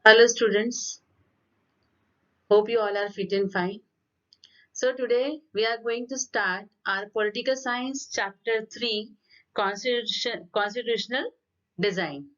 Hello students, hope you all are fit and fine. So today we are going to start our political science chapter 3 constitutional design.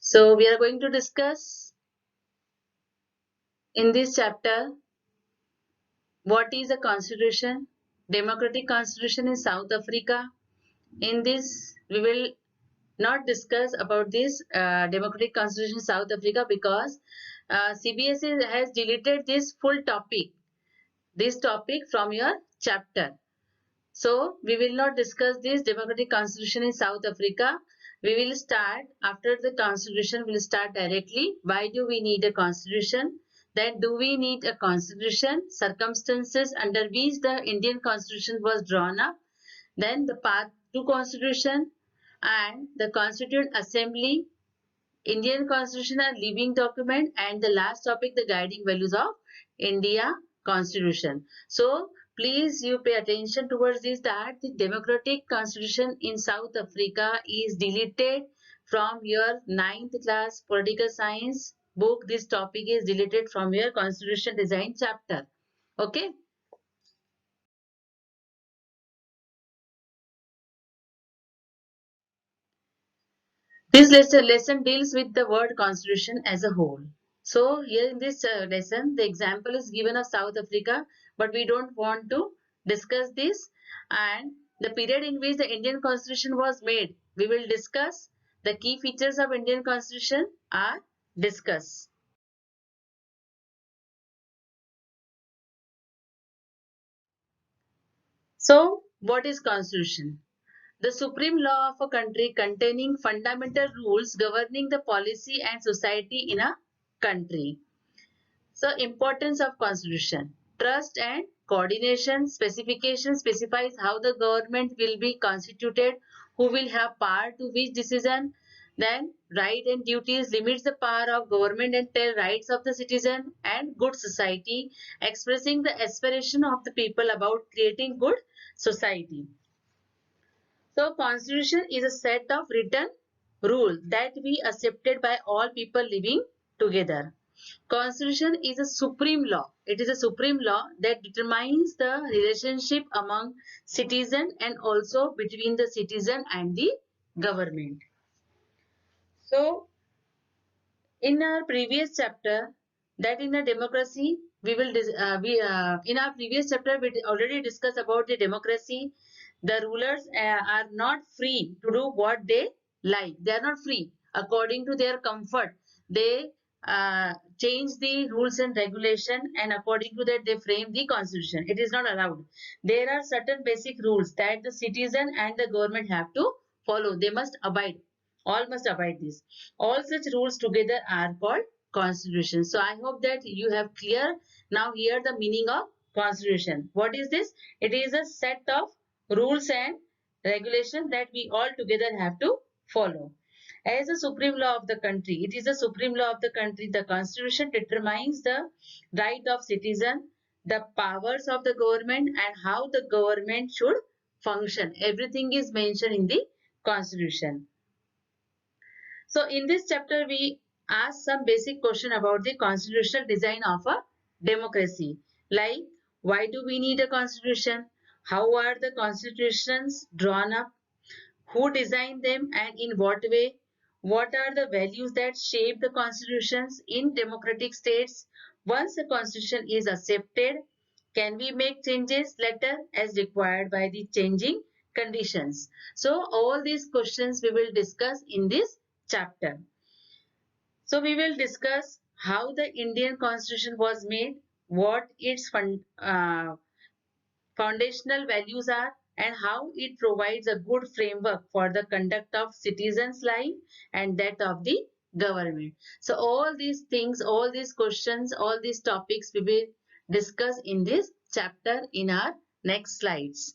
So we are going to discuss in this chapter what is a constitution, democratic constitution in South Africa. In this we will not discuss about this democratic constitution in South Africa because CBSE has deleted this full topic from your chapter. So we will not discuss this democratic constitution in South Africa. We will start after the constitution. We'll start directly. Why do we need a constitution? Then do we need a constitution? Circumstances under which the Indian constitution was drawn up. Then the path to constitution and the Constituent Assembly. Indian Constitution a living document, and the last topic, the guiding values of India Constitution. So please you pay attention towards this, that the democratic constitution in South Africa is deleted from your 9th class political science book. This topic is deleted from your constitution design chapter. Okay. This lesson deals with the word constitution as a whole. So here in this lesson, the example is given of South Africa, but we don't want to discuss this. And the period in which the Indian constitution was made, we will discuss. The key features of Indian constitution are discussed. So what is constitution? The supreme law of a country containing fundamental rules governing the policy and society in a country. So importance of constitution. Trust and coordination. Specification specifies how the government will be constituted, who will have power to which decision. Then right and duties limits the power of government and tell rights of the citizen. And good society, expressing the aspiration of the people about creating good society. So constitution is a set of written rules that be accepted by all people living together. Constitution is a supreme law. It is a supreme law that determines the relationship among citizen and also between the citizen and the government. So in our previous chapter, that in a democracy, we will in our previous chapter we already discussed about the democracy. The rulers are not free to do what they like. They are not free according to their comfort. They change the rules and regulation, and according to that they frame the constitution. It is not allowed. There are certain basic rules that the citizen and the government have to follow. They must abide. All must abide this. All such rules together are called constitution. So I hope that you have clear now here the meaning of constitution. What is this? It is a set of rules and regulations that we all together have to follow. As a supreme law of the country, it is a supreme law of the country. The constitution determines the right of citizen, the powers of the government, and how the government should function. Everything is mentioned in the constitution. So in this chapter, we ask some basic question about the constitutional design of a democracy. Like, why do we need a constitution? How are the constitutions drawn up? Who designed them and in what way? What are the values that shape the constitutions in democratic states? Once a constitution is accepted, can we make changes later as required by the changing conditions? So all these questions we will discuss in this chapter. So we will discuss how the Indian constitution was made, what its foundational values are, and how it provides a good framework for the conduct of citizens' life and that of the government. So all these things, all these questions, all these topics we will discuss in this chapter in our next slides.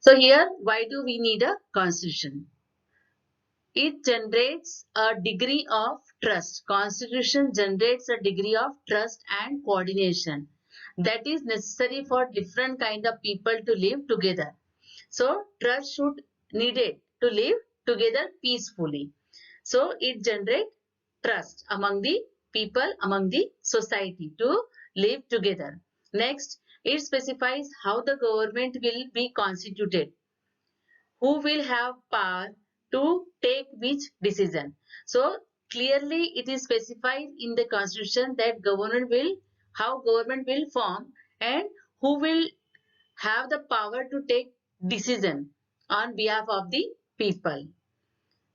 So here, why do we need a constitution? It generates a degree of trust. Constitution generates a degree of trust and coordination that is necessary for different kind of people to live together. So trust should needed to live together peacefully. So it generates trust among the people, among the society to live together. Next, it specifies how the government will be constituted, who will have power to take which decision. So clearly it is specified in the constitution that how government will form and who will have the power to take decision on behalf of the people.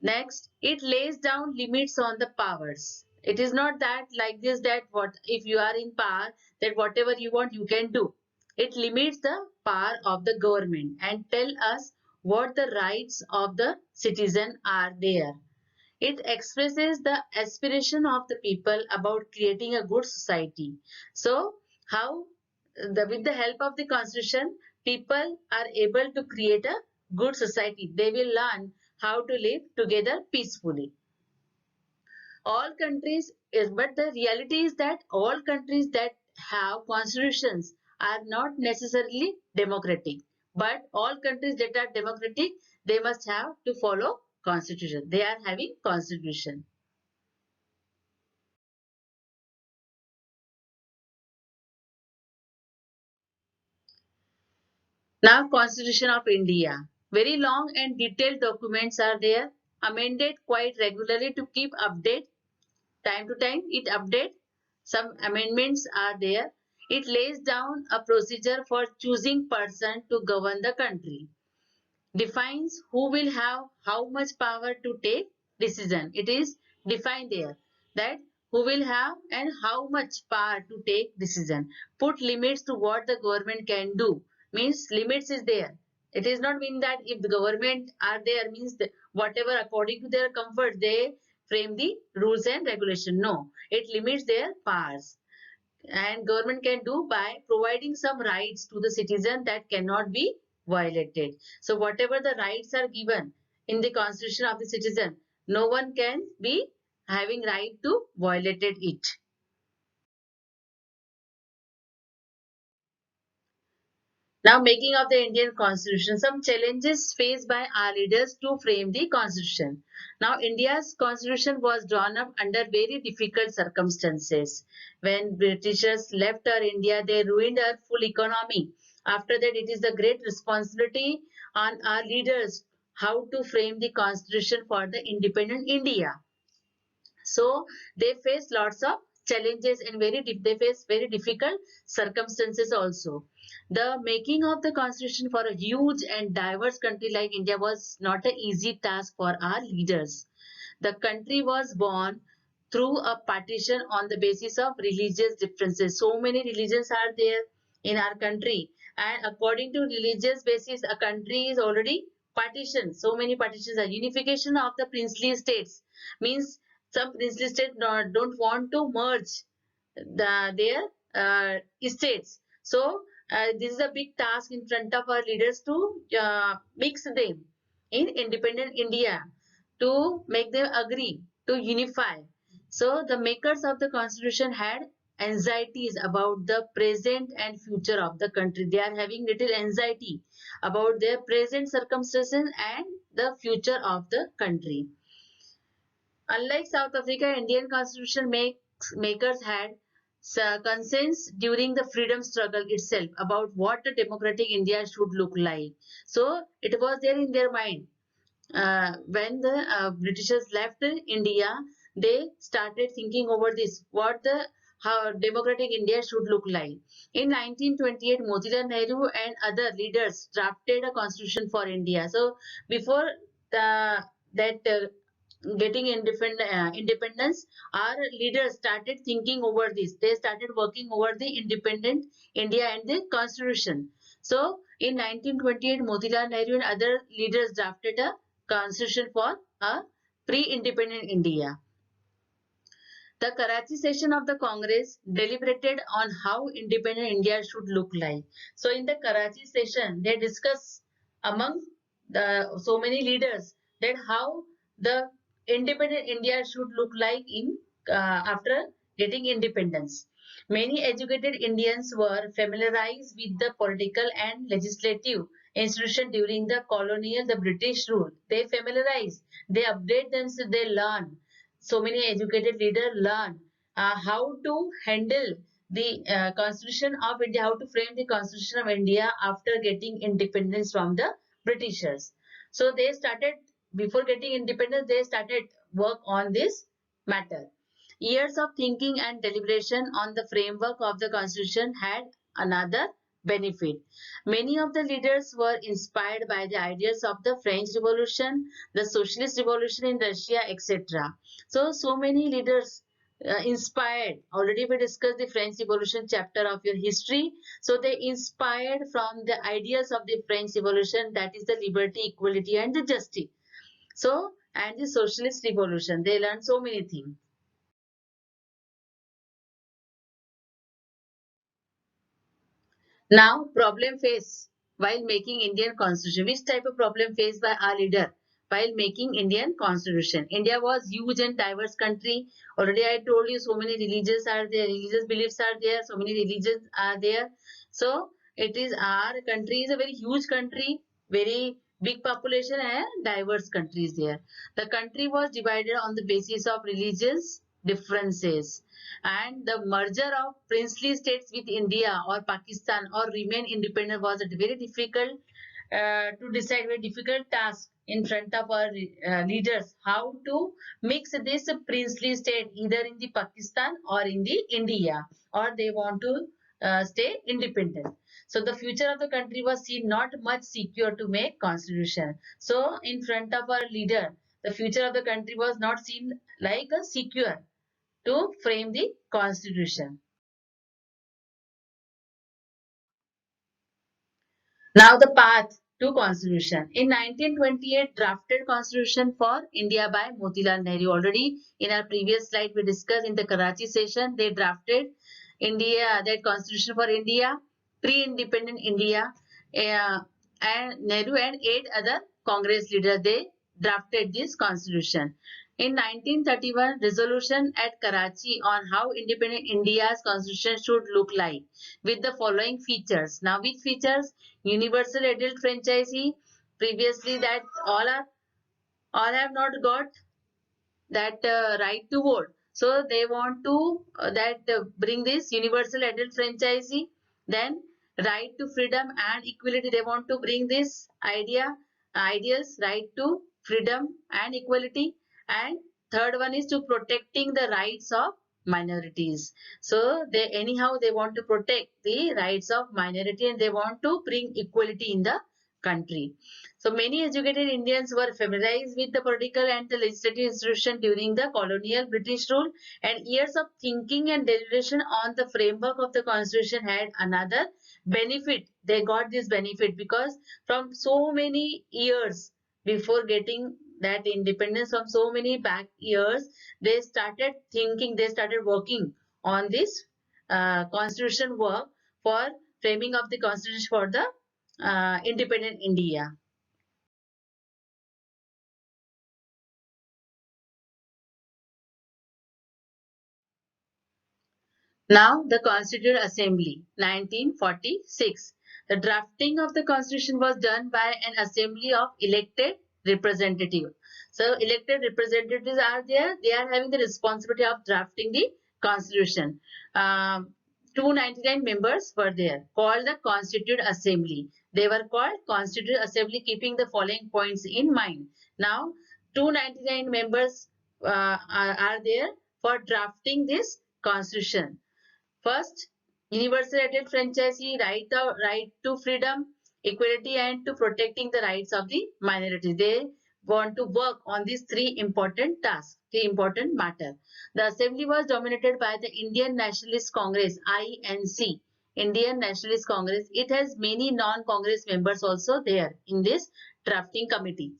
Next, it lays down limits on the powers. It is not that like this that what if you are in power that whatever you want you can do. It limits the power of the government and tell us what the rights of the citizen are there. It expresses the aspiration of the people about creating a good society. So how with the help of the constitution, people are able to create a good society. They will learn how to live together peacefully. All countries, but the reality is that all countries that have constitutions are not necessarily democratic. But all countries that are democratic, they must have to follow constitution. They are having constitution. Now, Constitution of India. Very long and detailed documents are there, amended quite regularly to keep update. Time to time, it updates. Some amendments are there. It lays down a procedure for choosing person to govern the country. Defines who will have how much power to take decision. It is defined there that who will have and how much power to take decision. Put limits to what the government can do. Means limits is there. It is not mean that if the government are there means whatever according to their comfort they frame the rules and regulation. No, it limits their powers and government can do by providing some rights to the citizen that cannot be violated. So whatever the rights are given in the constitution of the citizen, no one can be having right to violated it. Now, making of the Indian Constitution, some challenges faced by our leaders to frame the Constitution. Now, India's Constitution was drawn up under very difficult circumstances. When Britishers left our India, they ruined our full economy. After that, it is the great responsibility on our leaders how to frame the Constitution for the independent India. So they face lots of challenges and they face very difficult circumstances also. The making of the constitution for a huge and diverse country like India was not an easy task for our leaders. The country was born through a partition on the basis of religious differences. So many religions are there in our country, and according to religious basis, a country is already partitioned. So many partitions are unification of the princely states means some princely states don't want to merge their estates. So this is a big task in front of our leaders to mix them in independent India, to make them agree, to unify. So the makers of the constitution had anxieties about the present and future of the country. They are having little anxiety about their present circumstances and the future of the country. Unlike South Africa, Indian constitution makers had concerns during the freedom struggle itself about what a democratic India should look like. So it was there in their mind. When the Britishers left India, they started thinking over this, what the how democratic India should look like. In 1928, Motilal Nehru and other leaders drafted a constitution for India. So before that getting independence, our leaders started thinking over this. They started working over the independent India and the constitution. So in 1928, Motilal Nehru and other leaders drafted a constitution for a pre-independent India. The Karachi session of the Congress deliberated on how independent India should look like. So in the Karachi session, they discussed among the so many leaders that how the independent India should look like in after getting independence. Many educated Indians were familiarized with the political and legislative institution during the colonial, the British rule. They familiarize, they update themselves, they learn. So many educated leaders learn how to handle the Constitution of India, how to frame the Constitution of India after getting independence from the Britishers. So they started, before getting independence, they started work on this matter. Years of thinking and deliberation on the framework of the Constitution had another benefit. Many of the leaders were inspired by the ideas of the French Revolution, the Socialist Revolution in Russia, etc. So many leaders inspired. Already we discussed the French Revolution chapter of your history. So they inspired from the ideas of the French Revolution, that is the liberty, equality, and the justice. So, and the Socialist Revolution, they learned so many things. Now, problem faced while making Indian constitution. Which type of problem faced by our leader while making Indian constitution? India was huge and diverse country. Already I told you so many religions are there, religious beliefs are there, so many religions are there. So it is our country is a very huge country, very big population and diverse countries there. The country was divided on the basis of religious differences, and the merger of princely states with India or Pakistan or remain independent was a very difficult to decide, very difficult task in front of our leaders, how to mix this princely state either in the Pakistan or in the India, or they want to stay independent. So the future of the country was seen not much secure to make constitution. So in front of our leader, the future of the country was not seen like a secure to frame the constitution. Now the path to constitution. In 1928, drafted constitution for India by Motilal Nehru. Already in our previous slide we discussed in the Karachi session, they drafted India, that constitution for India, pre-independent India, uh, and Nehru and 8 other Congress leaders, they drafted this constitution. In 1931, resolution at Karachi on how independent India's constitution should look like with the following features. Now, which features? Universal adult franchisee. Previously, that all have not got that right to vote. So they want to that bring this universal adult franchisee. Then right to freedom and equality. They want to bring this ideas, right to freedom and equality. And third one is to protecting the rights of minorities. So they anyhow they want to protect the rights of minority and they want to bring equality in the country. So many educated Indians were familiarized with the political and the legislative institution during the colonial British rule, and years of thinking and deliberation on the framework of the constitution had another benefit. They got this benefit because from so many years before getting that independence, from so many back years, they started thinking, they started working on this constitution work for framing of the constitution for the independent India. Now, the Constituent Assembly, 1946. The drafting of the Constitution was done by an assembly of elected representatives. So, elected representatives are there, they are having the responsibility of drafting the Constitution. 299 members were there, called the Constituent Assembly. They were called Constituent Assembly, keeping the following points in mind. Now, 299 members are there for drafting this Constitution. First, universal adult franchisee, right to freedom, equality, and to protecting the rights of the minority. They want to work on these three important tasks, three important matter. The assembly was dominated by the Indian Nationalist Congress, INC. Indian Nationalist Congress. It has many non-Congress members also there in this drafting committee.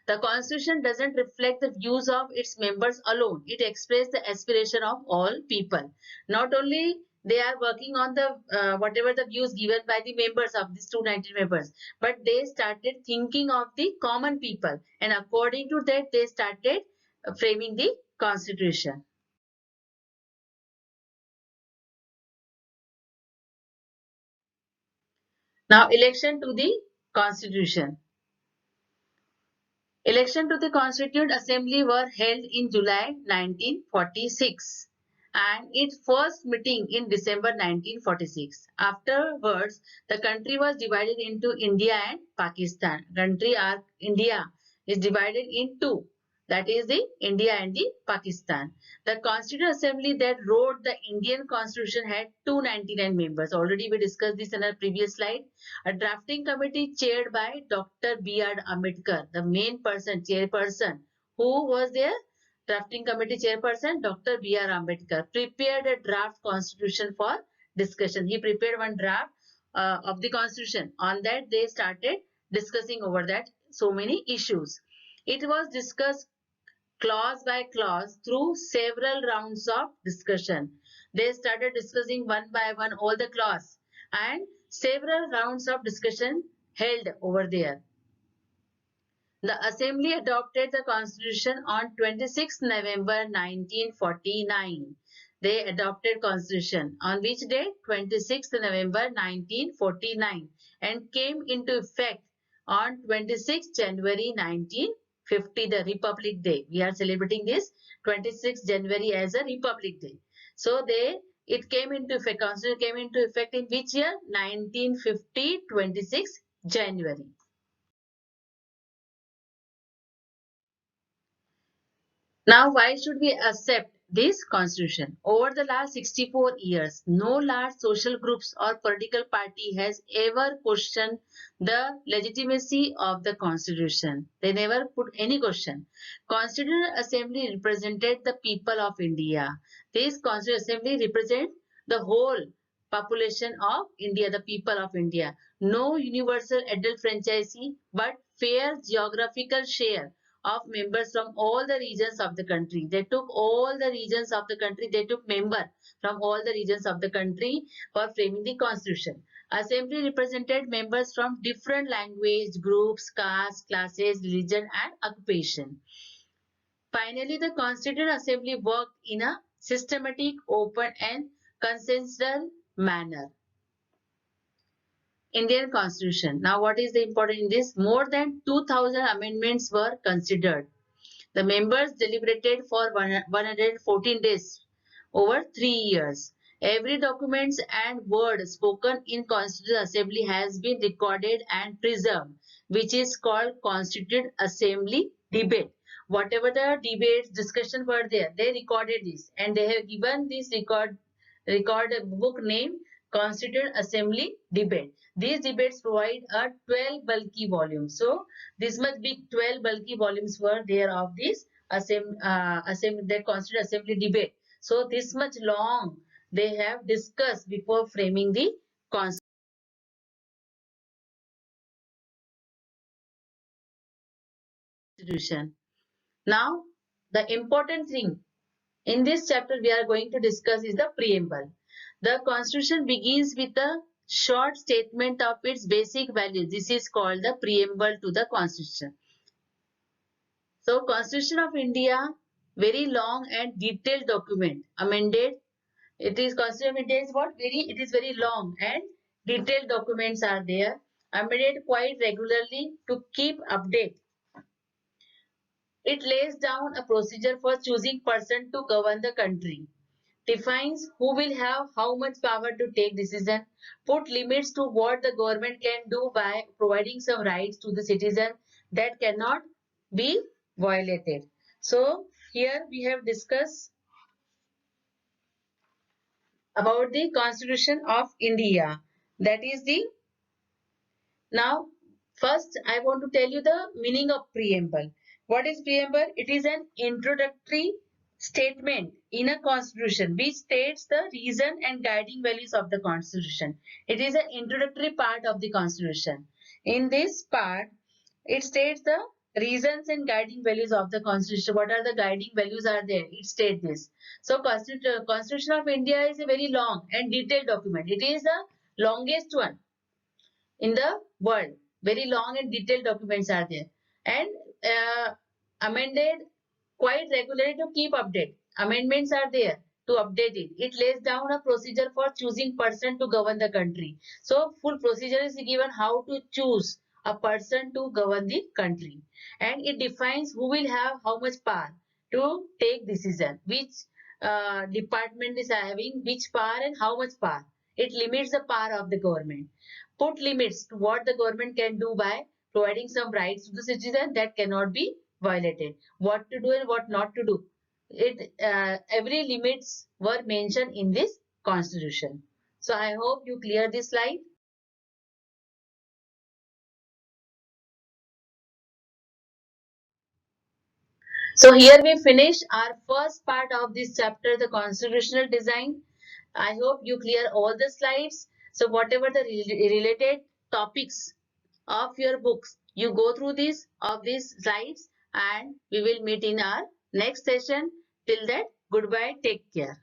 The constitution doesn't reflect the views of its members alone. It expresses the aspiration of all people. Not only they are working on the whatever the views given by the members of these 290 members, but they started thinking of the common people, and according to that they started framing the constitution. Now, election to the constitution. Election to the Constituent Assembly were held in July 1946 and its first meeting in December 1946. Afterwards, the country was divided into India and Pakistan. India is divided in two, that is the India and the Pakistan. The Constituent Assembly that wrote the Indian Constitution had 299 members. Already we discussed this in our previous slide. A drafting committee chaired by Dr. B.R. Ambedkar, the main person, chairperson. Who was there? Drafting committee chairperson, Dr. B.R. Ambedkar, prepared a draft constitution for discussion. He prepared one draft of the constitution. On that, they started discussing over that so many issues. It was discussed clause by clause through several rounds of discussion. They started discussing one by one all the clause, and several rounds of discussion held over there. The Assembly adopted the Constitution on 26 November 1949. They adopted Constitution on which date? 26 November 1949, and came into effect on 26 January 1950, the Republic Day. We are celebrating this 26 January as a Republic Day. So it came into effect, Constitution came into effect in which year? 1950, 26 January. Now, why should we accept this constitution? Over the last 64 years, no large social groups or political party has ever questioned the legitimacy of the constitution. They never put any question. Constitutional Assembly represented the people of India. This Constitutional Assembly represents the whole population of India, the people of India. No universal adult franchisee, but fair geographical share of members from all the regions of the country. They took all the regions of the country, they took members from all the regions of the country for framing the constitution. Assembly represented members from different language groups, castes, classes, religion and occupation. Finally, the Constituent Assembly worked in a systematic, open and consensual manner. Indian Constitution. Now, what is the important in this? More than 2,000 amendments were considered. The members deliberated for 114 days, over 3 years. Every document and word spoken in Constituent Assembly has been recorded and preserved, which is called Constituent Assembly debate. Whatever the debates, discussion were there, they recorded this, and they have given this record book name Constituent Assembly debate. These debates provide a 12 bulky volumes. So this much big 12 bulky volumes were there of this the Constituent Assembly debate. So this much long they have discussed before framing the Constitution. Now, the important thing in this chapter we are going to discuss is the preamble. The Constitution begins with a short statement of its basic values. This is called the preamble to the Constitution. So, Constitution of India, very long and detailed document, amended. It is Constitution of India is what? It is very long and detailed documents are there, amended quite regularly to keep update. It lays down a procedure for choosing person to govern the country, defines who will have how much power to take decision, put limits to what the government can do by providing some rights to the citizen that cannot be violated. So here we have discussed about the Constitution of India. That is the now first I want to tell you the meaning of preamble. What is preamble? It is an introductory statement in a constitution which states the reason and guiding values of the constitution. It is an introductory part of the constitution. In this part, it states the Reasons and guiding values of the constitution. What are the guiding values are there? It states this. So constitution of India is a very long and detailed document. It is the longest one in the world. Very long and detailed documents are there, and amended quite regularly to keep update. Amendments are there to update it. It lays down a procedure for choosing person to govern the country. So full procedure is given how to choose a person to govern the country, and it defines who will have how much power to take decision, which department is having which power and how much power. It limits the power of the government, put limits to what the government can do by providing some rights to the citizen that cannot be violated, what to do and what not to do. It every limits were mentioned in this constitution. So I hope you clear this slide. So here we finish our first part of this chapter, the constitutional design. I hope you clear all the slides. So whatever the related topics of your books, you go through this of these slides, and we will meet in our next session. Till that, goodbye, take care.